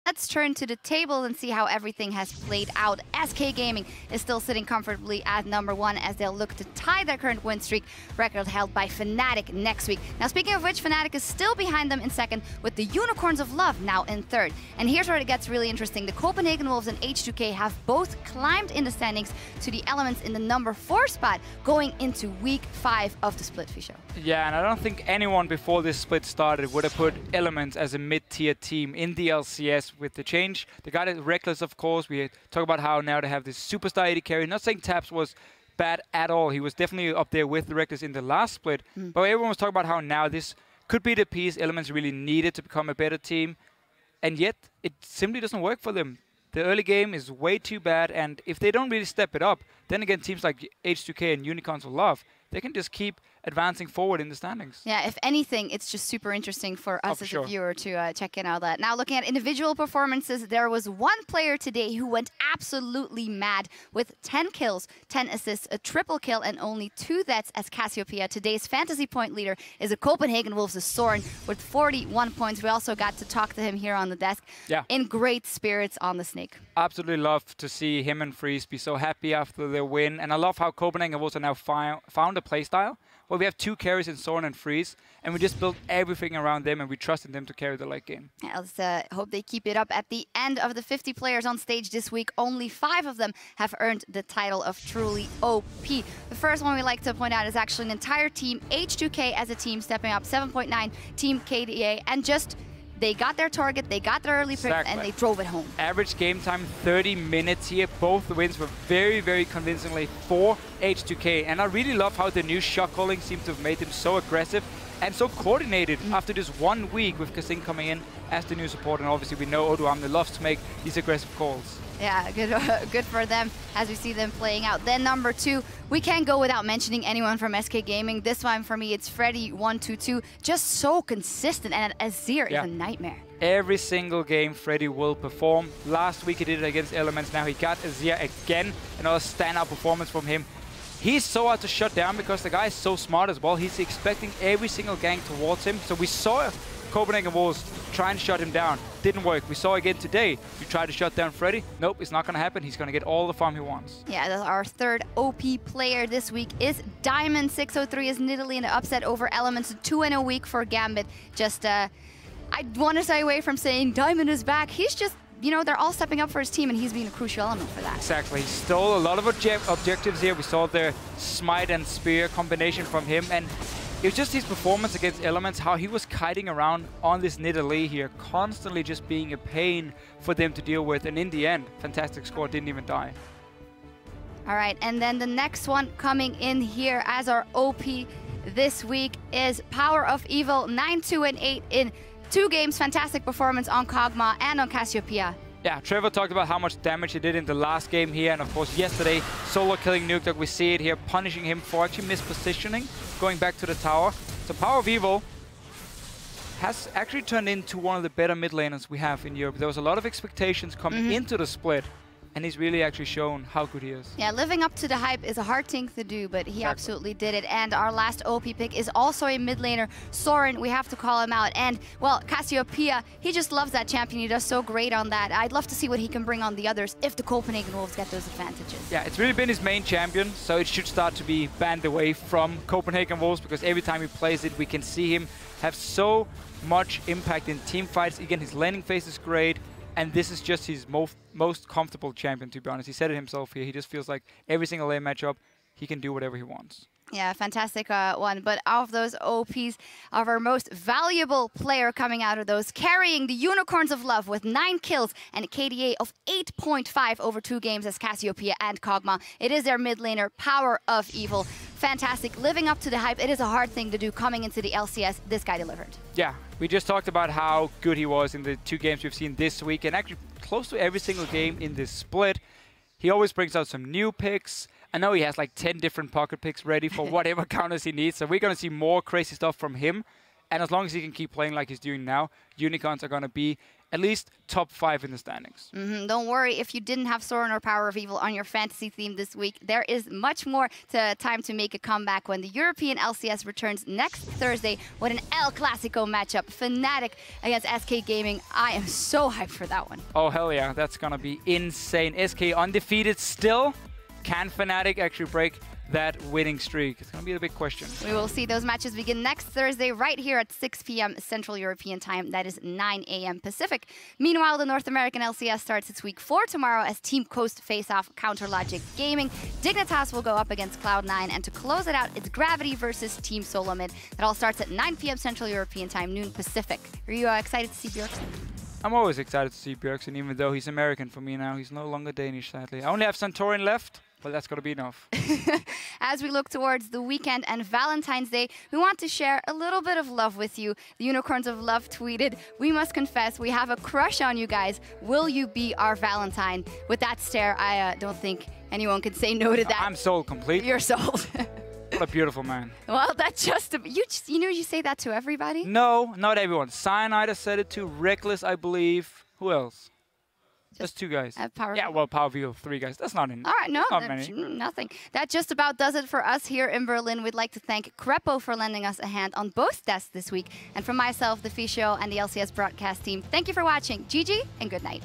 Let's turn to the table and see how everything has played out. SK Gaming is still sitting comfortably at #1 as they'll look to tie their current win streak record held by Fnatic next week. Now, speaking of which, Fnatic is still behind them in second, with the Unicorns of Love now in third. And here's where it gets really interesting. The Copenhagen Wolves and H2K have both climbed in the standings to the Elements in the #4 spot going into week 5 of the split, Fisho. Yeah, and I don't think anyone before this split started would have put Elements as a mid-tier team in the LCS with the change. They got it Reckless, of course. We talk about how now they have this superstar AD carry. Not saying Taps was bad at all. He was definitely up there with the Reckless in the last split. But everyone was talking about how now this could be the piece Elements really needed to become a better team. And yet, it simply doesn't work for them. The early game is way too bad, and if they don't really step it up, then again, teams like H2K and Unicorns of Love, they can just keep advancing forward in the standings. Yeah, if anything, it's just super interesting for us as a viewer to check in all that. Now, looking at individual performances, there was one player today who went absolutely mad with 10 kills, 10 assists, a triple kill, and only 2 deaths as Cassiopeia. Today's fantasy point leader is a Copenhagen Wolves' Soren with 41 points. We also got to talk to him here on the desk. Yeah. In great spirits on the Snake. Absolutely love to see him and Freeze be so happy after their win. And I love how Copenhagen Wolves have now found a playstyle. Well, we have 2 carries in Soren and Freeze, and we just built everything around them, and we trusted them to carry the late game. Yeah, let's hope they keep it up. At the end of the 50 players on stage this week, only 5 of them have earned the title of truly OP. The first one we like to point out is actually an entire team, H2K as a team, stepping up 7.9, Team KDA, and just... they got their target, they got their early pick, and they drove it home. Average game time, 30 minutes here. Both the wins were very, very convincingly for H2K. And I really love how the new shot calling seems to have made them so aggressive and so coordinated after just 1 week with Kasing coming in as the new support. And obviously we know Odoamne loves to make these aggressive calls. Yeah, good for them as we see them playing out. Then #2, we can't go without mentioning anyone from SK Gaming. This one for me, it's Freddy122. Just so consistent, and Azir is a nightmare. Every single game, Freddy will perform. Last week he did it against Elements. Now he got Azir again. Another standout performance from him. He's so hard to shut down because the guy is so smart as well. He's expecting every single gang towards him. So we saw Copenhagen Wolves try and shut him down. Didn't work. We saw again today. You try to shut down Freddy. Nope, it's not going to happen. He's going to get all the farm he wants. Yeah, our third OP player this week is Diamond. 603 is Nidalee in the upset over Elements. 2-0 week for Gambit. Just, I want to stay away from saying Diamond is back. He's just, you know, they're all stepping up for his team, and he's being a crucial element for that. Exactly. He stole a lot of objectives here. We saw the Smite and Spear combination from him, and it was just his performance against Elements, how he was kiting around on this Nidalee here, constantly just being a pain for them to deal with. And in the end, fantastic score, didn't even die. All right, and then the next one coming in here as our OP this week is Power of Evil, 9-2-8 in 2 games. Fantastic performance on Kog'Maw and on Cassiopeia. Yeah, Trevor talked about how much damage he did in the last game here, and of course yesterday, solo killing Nuke Dog. We see it here, punishing him for actually mispositioning, going back to the tower. So Power of Evil has actually turned into one of the better mid laners we have in Europe. There was a lot of expectations coming into the split, and he's really actually shown how good he is. Yeah, living up to the hype is a hard thing to do, but he absolutely did it. And our last OP pick is also a mid laner, Soren. We have to call him out. And, well, Cassiopeia, he just loves that champion. He does so great on that. I'd love to see what he can bring on the others if the Copenhagen Wolves get those advantages. Yeah, it's really been his main champion, so it should start to be banned away from Copenhagen Wolves, because every time he plays it, we can see him have so much impact in team fights. Again, his laning phase is great. And this is just his most comfortable champion, to be honest. He said it himself here. He just feels like every single lane matchup, he can do whatever he wants. Yeah, fantastic one. But of those OPs, of our most valuable player coming out of those, carrying the Unicorns of Love with 9 kills and a KDA of 8.5 over 2 games as Cassiopeia and Kog'Maw. It is their mid laner, Power of Evil. Fantastic. Living up to the hype. It is a hard thing to do coming into the LCS. This guy delivered. Yeah, we just talked about how good he was in the 2 games we've seen this week, and actually close to every single game in this split. He always brings out some new picks. I know he has like 10 different pocket picks ready for whatever counters he needs, so we're going to see more crazy stuff from him. And as long as he can keep playing like he's doing now, Unicorns are going to be at least top 5 in the standings. Don't worry if you didn't have Soren or Power of Evil on your fantasy team this week. There is much more time to make a comeback when the European LCS returns next Thursday with an El Clasico matchup. Fnatic against SK Gaming. I am so hyped for that one. Oh, hell yeah. That's going to be insane. SK undefeated still. Can Fnatic actually break that winning streak? It's going to be the big question. We will see those matches begin next Thursday right here at 6 p.m. Central European Time. That is 9 a.m. Pacific. Meanwhile, the North American LCS starts its week 4 tomorrow as Team Coast face off Counter Logic Gaming. Dignitas will go up against Cloud9, and to close it out, it's Gravity versus Team Solomid. That all starts at 9 p.m. Central European Time, noon Pacific. Are you excited to see Bjergsen? I'm always excited to see Bjergsen, even though he's American for me now. He's no longer Danish, sadly. I only have Santorin left. Well, that's got to be enough. As we look towards the weekend and Valentine's Day, we want to share a little bit of love with you. The Unicorns of Love tweeted, "We must confess, we have a crush on you guys. Will you be our Valentine?" With that stare, I don't think anyone can say no to that. I'm sold completely. You're sold. What a beautiful man. Well, that's you say that to everybody? No, not everyone. Cyanide has said it to Reckless, I believe. Who else? Just 2 guys. Yeah, well, Power of Evil, 3 guys. That's not in. All right, no, not many. Nothing. That just about does it for us here in Berlin. We'd like to thank Crepo for lending us a hand on both desks this week. And from myself, the Fish Show, and the LCS broadcast team, thank you for watching. GG and good night.